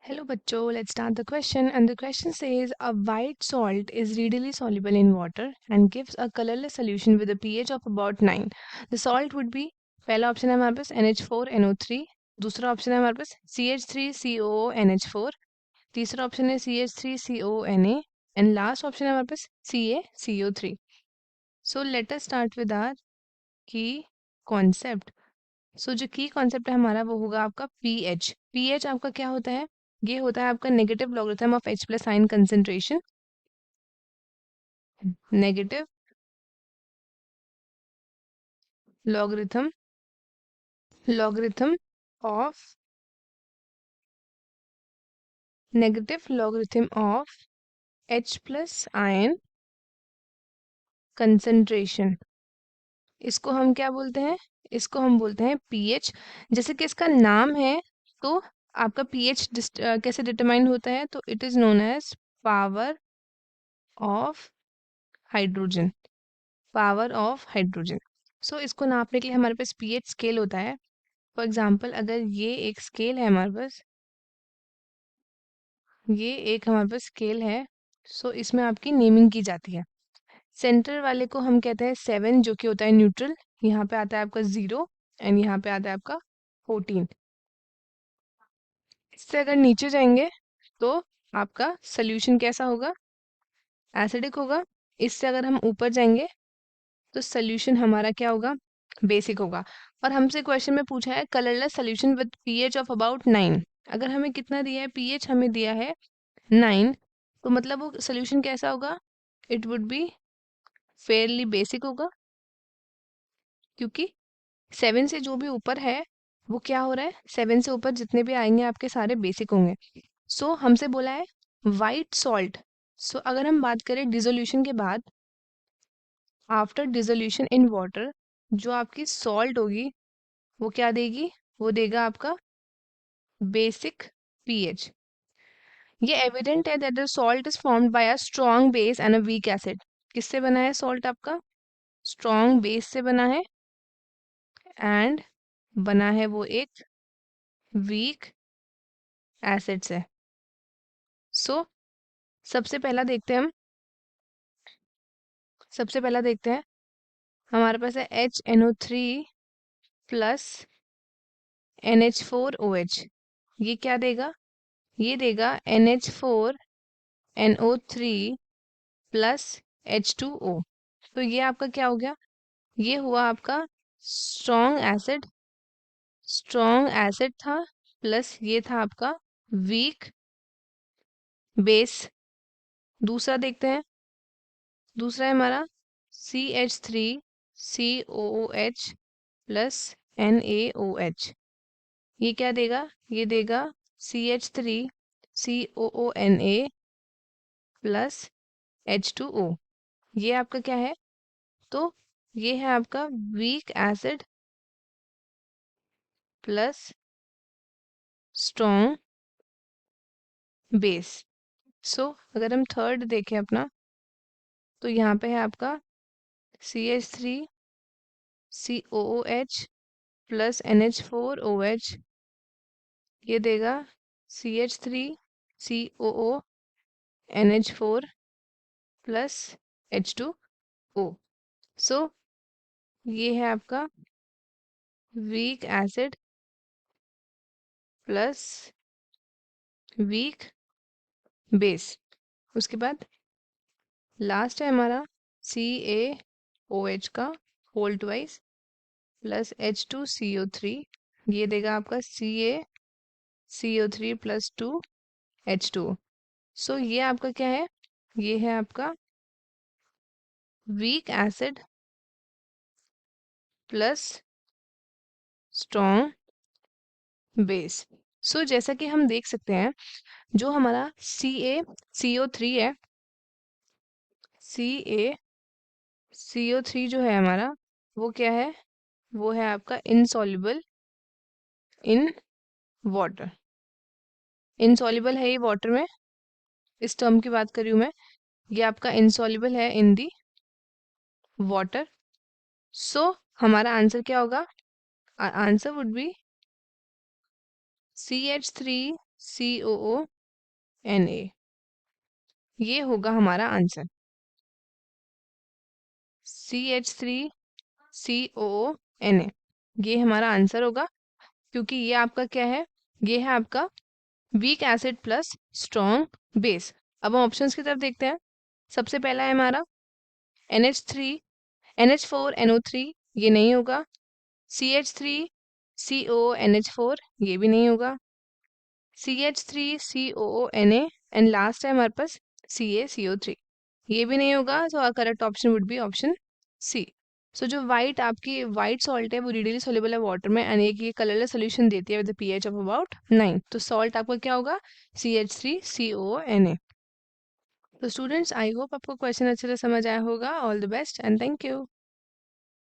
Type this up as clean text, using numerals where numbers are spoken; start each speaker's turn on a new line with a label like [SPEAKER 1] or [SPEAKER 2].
[SPEAKER 1] Hello bachcho, let's start the question. And the question says a white salt is readily soluble in water and gives a colorless solution with a pH of about 9. The salt would be पहला option है हमारे पास NH4NO3, दूसरा option है हमारे पास CH3COONH4, तीसरा option है CH3CONA and last option है हमारे पास CaCO3. So let us start with our key concept. सो जो की कॉन्सेप्ट है हमारा वो होगा आपका पीएच. पीएच आपका क्या होता है? ये होता है आपका negative logarithm of H plus ion concentration. Negative logarithm logarithm of negative logarithm of H plus ion concentration. इसको हम क्या बोलते हैं? इसको हम बोलते हैं पीएच. जैसे कि इसका नाम है तो आपका पीएच कैसे डिटरमाइन होता है? तो it is known as power of hydrogen. Power of hydrogen. So इसको नापने के लिए हमारे पास पीएच स्केल होता है. फॉर एग्जांपल अगर ये एक स्केल है हमारे पास, ये एक हमारे पास स्केल है, सो इसमें आपकी नेमिंग की जाती है. सेंटर वाले को हम कहते हैं 7 जो कि होता है न्यूट्रल. यहाँ पे आता है आपका 0 एंड यहाँ पे आता है आपका 14. इससे अगर नीचे जाएंगे तो आपका सोल्यूशन कैसा होगा? एसिडिक होगा. इससे अगर हम ऊपर जाएंगे तो सोल्यूशन हमारा क्या होगा? बेसिक होगा. और हमसे क्वेश्चन में पूछा है colourless solution with pH of about 9. अगर हमें कितना दिया है? पीएच हमें दिया है 9, तो मतलब वो सोल्यूशन कैसा होगा? It would be Fairlie basic होगा, क्योंकि 7 से जो भी ऊपर है वो क्या हो रहा है? 7 से ऊपर जितने भी आएंगे आपके सारे बेसिक होंगे. सो हमसे बोला है वाइट सॉल्ट. सो अगर हम बात करें डिसोल्यूशन के बाद, आफ्टर डिसोल्यूशन इन वाटर, जो आपकी सॉल्ट होगी वो क्या देगी? वो देगा आपका बेसिक पीएच. ये एविडेंट है that the salt is formed by a strong base and a weak acid. किससे बना है सॉल्ट आपका? स्ट्रॉन्ग बेस से बना है एंड बना है वो एक वीक एसिड से. सो सबसे पहला देखते हैं हम. सबसे पहला देखते हैं हमारे पास है HNO3 प्लस NH4OH. ये क्या देगा? ये देगा NH4NO3 प्लस H2O. तो ये आपका क्या हो गया? ये हुआ आपका स्ट्रॉन्ग एसिड. स्ट्रॉन्ग एसिड था प्लस ये था आपका वीक बेस. दूसरा देखते हैं. दूसरा है हमारा CH3COOH प्लस NaOH. ये क्या देगा? ये देगा CH3COONA प्लस H2O. ये आपका क्या है? तो ये है आपका weak acid plus strong base. So अगर हम थर्ड देखें अपना, तो यहाँ पे है आपका CH3COOH प्लस NH4OH. ये देगा CH3COONH4 प्लस H2O. सो ये है आपका weak acid plus weak base. उसके बाद लास्ट है हमारा CaOH का होल ट्वाइस प्लस H2CO3. ये देगा आपका CaCO3 प्लस 2H2O. सो ये आपका क्या है? ये है आपका weak acid plus strong base. So जैसा कि हम देख सकते हैं, जो हमारा CaCO3 है, CaCO3 जो है हमारा, वो क्या है? वो है आपका इनसॉल्युबल इन वाटर. इनसॉल्युबल है ये वाटर में. इस टर्म की बात कर रही हूँ मैं. ये आपका इनसॉल्युबल है इन दी वाटर. सो हमारा आंसर क्या होगा? Answer would be COONA। ये होगा हमारा आंसर, CH3COONA। ये हमारा आंसर होगा, क्योंकि ये आपका क्या है, ये है आपका weak acid plus strong base. अब हम ऑप्शंस की तरफ देखते हैं। सबसे पहला है हमारा NH4NO3, ये नहीं होगा। CH3COONH4, ये भी नहीं होगा। CH3COONA एंड लास्ट है हमारे पास CaCO3, ये भी नहीं होगा। So our correct option would be option c. So जो वाइट आपकी वाइट सॉल्ट है वो रिडीली सोल्यूबल है वाटर में, एंड एक ये कलरलेस सोल्यूशन देती है with the pH of about 9। तो सॉल्ट आपका क्या होगा, CH3COONA। तो स्टूडेंट्स, आई होप आपको क्वेश्चन अच्छे से समझ आया होगा। All the best and thank you.